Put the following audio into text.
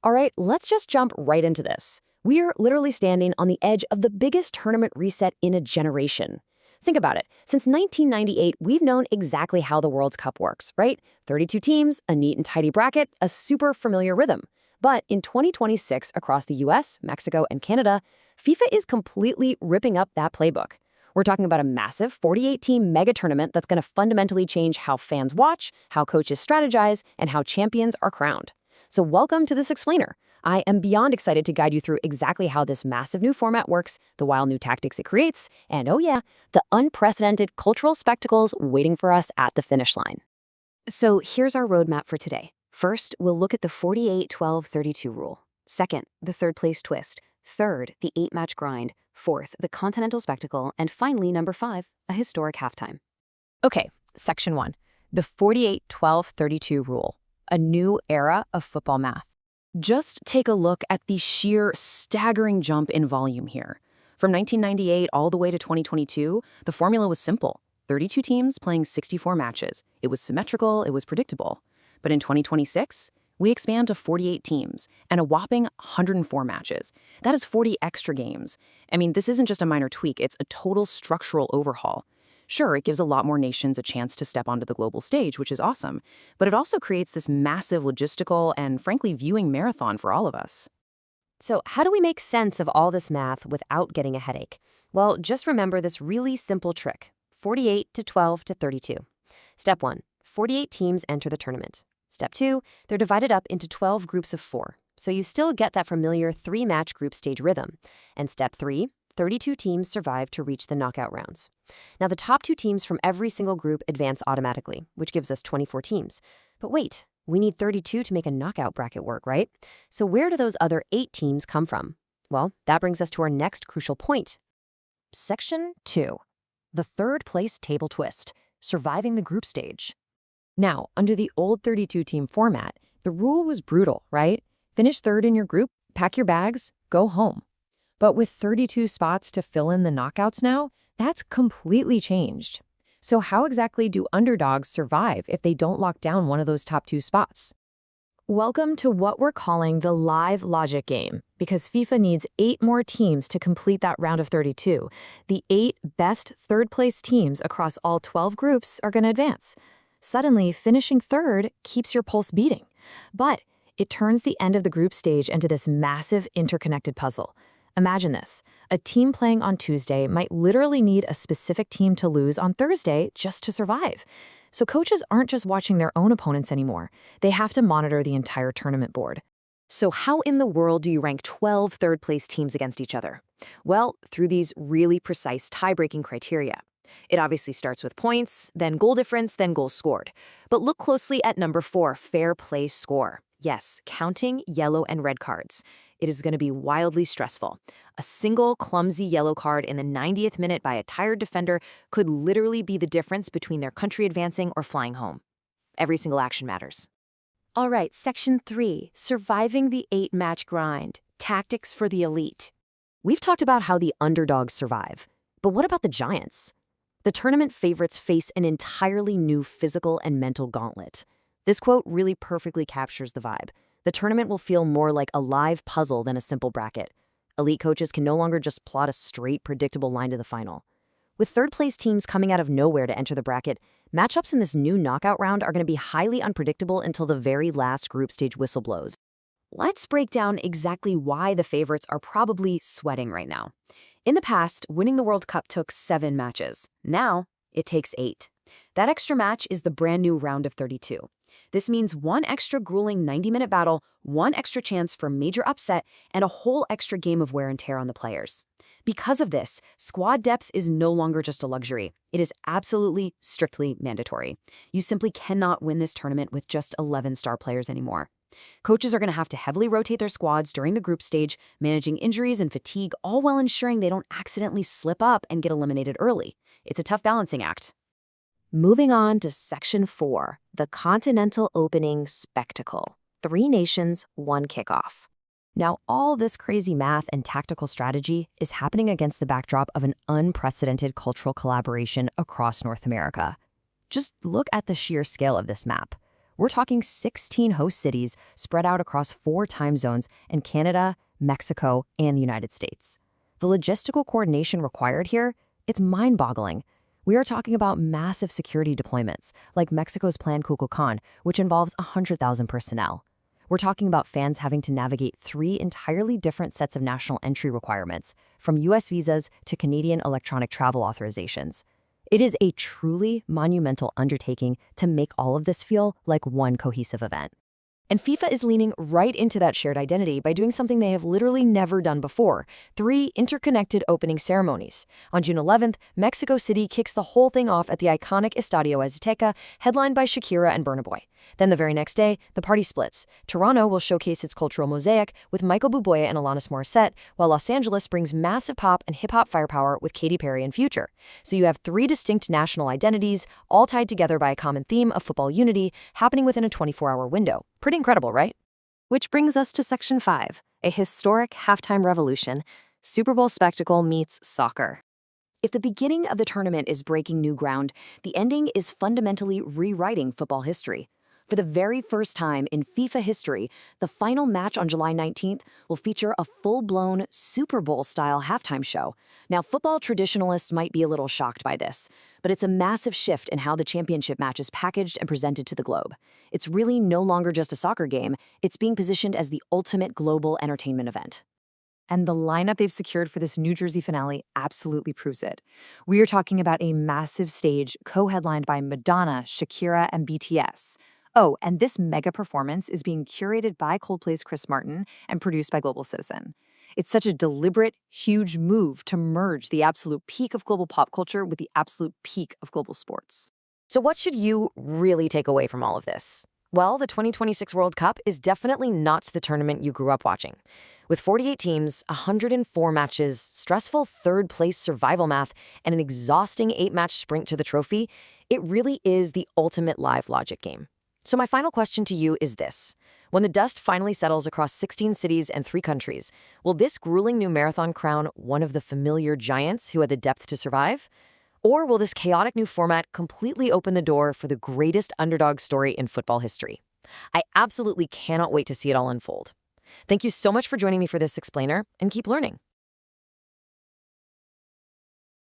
All right, let's just jump right into this. We're literally standing on the edge of the biggest tournament reset in a generation. Think about it. Since 1998, we've known exactly how the World Cup works, right? 32 teams, a neat and tidy bracket, a super familiar rhythm. But in 2026, across the US, Mexico, and Canada, FIFA is completely ripping up that playbook. We're talking about a massive 48-team mega tournament that's going to fundamentally change how fans watch, how coaches strategize, and how champions are crowned. So welcome to this explainer. I am beyond excited to guide you through exactly how this massive new format works, the wild new tactics it creates, and oh yeah, the unprecedented cultural spectacles waiting for us at the finish line. So here's our roadmap for today. First, we'll look at the 48-12-32 rule. Second, the third place twist. Third, the 8-match grind. Fourth, the continental spectacle. And finally, number 5, a historic halftime. Okay, section 1, the 48-12-32 rule. A new era of football math. Just take a look at the sheer staggering jump in volume here. From 1998 all the way to 2022, the formula was simple. 32 teams playing 64 matches. It was symmetrical, it was predictable. But in 2026, we expand to 48 teams and a whopping 104 matches. That is 40 extra games. I mean, this isn't just a minor tweak, it's a total structural overhaul. Sure, it gives a lot more nations a chance to step onto the global stage, which is awesome, but it also creates this massive logistical and, frankly, viewing marathon for all of us. So how do we make sense of all this math without getting a headache? Well, just remember this really simple trick, 48 to 12 to 32. Step 1, 48 teams enter the tournament. Step 2, they're divided up into 12 groups of 4, so you still get that familiar 3-match group stage rhythm. And step 3, 32 teams survive to reach the knockout rounds. Now, the top 2 teams from every single group advance automatically, which gives us 24 teams. But wait, we need 32 to make a knockout bracket work, right? So where do those other 8 teams come from? Well, that brings us to our next crucial point. Section 2, the third place table twist, surviving the group stage. Now, under the old 32-team format, the rule was brutal, right? Finish third in your group, pack your bags, go home. But with 32 spots to fill in the knockouts now, that's completely changed. So how exactly do underdogs survive if they don't lock down one of those top 2 spots? Welcome to what we're calling the live logic game, because FIFA needs 8 more teams to complete that round of 32. The 8 best third-place teams across all 12 groups are going to advance. Suddenly, finishing third keeps your pulse beating. But it turns the end of the group stage into this massive interconnected puzzle. Imagine this. A team playing on Tuesday might literally need a specific team to lose on Thursday just to survive. So coaches aren't just watching their own opponents anymore. They have to monitor the entire tournament board. So how in the world do you rank 12 third-place teams against each other? Well, through these really precise tie-breaking criteria. It obviously starts with points, then goal difference, then goals scored. But look closely at number 4, fair play score. Yes, counting yellow and red cards. It is going to be wildly stressful. A single clumsy yellow card in the 90th minute by a tired defender could literally be the difference between their country advancing or flying home. Every single action matters. All right, section 3, surviving the 8-match grind, tactics for the elite. We've talked about how the underdogs survive, but what about the giants? The tournament favorites face an entirely new physical and mental gauntlet. This quote really perfectly captures the vibe. The tournament will feel more like a live puzzle than a simple bracket. Elite coaches can no longer just plot a straight, predictable line to the final. With third-place teams coming out of nowhere to enter the bracket, matchups in this new knockout round are going to be highly unpredictable until the very last group stage whistle blows. Let's break down exactly why the favorites are probably sweating right now. In the past, winning the World Cup took 7 matches. Now, it takes 8. That extra match is the brand new round of 32. This means 1 extra grueling 90-minute battle, 1 extra chance for major upset, and a whole extra game of wear and tear on the players. Because of this, squad depth is no longer just a luxury. It is absolutely, strictly mandatory. You simply cannot win this tournament with just 11 star players anymore. Coaches are going to have to heavily rotate their squads during the group stage, managing injuries and fatigue, all while ensuring they don't accidentally slip up and get eliminated early. It's a tough balancing act. Moving on to Section 4, the Continental Opening Spectacle. 3 nations, 1 kickoff. Now, all this crazy math and tactical strategy is happening against the backdrop of an unprecedented cultural collaboration across North America. Just look at the sheer scale of this map. We're talking 16 host cities spread out across 4 time zones in Canada, Mexico, and the United States. The logistical coordination required here, it's mind-boggling. We are talking about massive security deployments, like Mexico's Plan Kukulkan, which involves 100,000 personnel. We're talking about fans having to navigate 3 entirely different sets of national entry requirements, from U.S. visas to Canadian electronic travel authorizations. It is a truly monumental undertaking to make all of this feel like one cohesive event. And FIFA is leaning right into that shared identity by doing something they have literally never done before: 3 interconnected opening ceremonies. On June 11th, Mexico City kicks the whole thing off at the iconic Estadio Azteca, headlined by Shakira and Burna Boy. Then the very next day, the party splits. Toronto will showcase its cultural mosaic with Michael Bublé and Alanis Morissette, while Los Angeles brings massive pop and hip-hop firepower with Katy Perry and Future. So you have 3 distinct national identities, all tied together by a common theme of football unity, happening within a 24-hour window. Pretty incredible, right? Which brings us to Section 5, a historic halftime revolution. Super Bowl spectacle meets soccer. If the beginning of the tournament is breaking new ground, the ending is fundamentally rewriting football history. For the very first time in FIFA history, the final match on July 19th will feature a full-blown Super Bowl-style halftime show. Now, football traditionalists might be a little shocked by this, but it's a massive shift in how the championship match is packaged and presented to the globe. It's really no longer just a soccer game, it's being positioned as the ultimate global entertainment event. And the lineup they've secured for this New Jersey finale absolutely proves it. We are talking about a massive stage co-headlined by Madonna, Shakira, and BTS. Oh, and this mega performance is being curated by Coldplay's Chris Martin and produced by Global Citizen. It's such a deliberate, huge move to merge the absolute peak of global pop culture with the absolute peak of global sports. So what should you really take away from all of this? Well, the 2026 World Cup is definitely not the tournament you grew up watching. With 48 teams, 104 matches, stressful third-place survival math, and an exhausting 8-match sprint to the trophy, it really is the ultimate live logic game. So my final question to you is this. When the dust finally settles across 16 cities and 3 countries, will this grueling new marathon crown one of the familiar giants who had the depth to survive? Or will this chaotic new format completely open the door for the greatest underdog story in football history? I absolutely cannot wait to see it all unfold. Thank you so much for joining me for this explainer, and keep learning.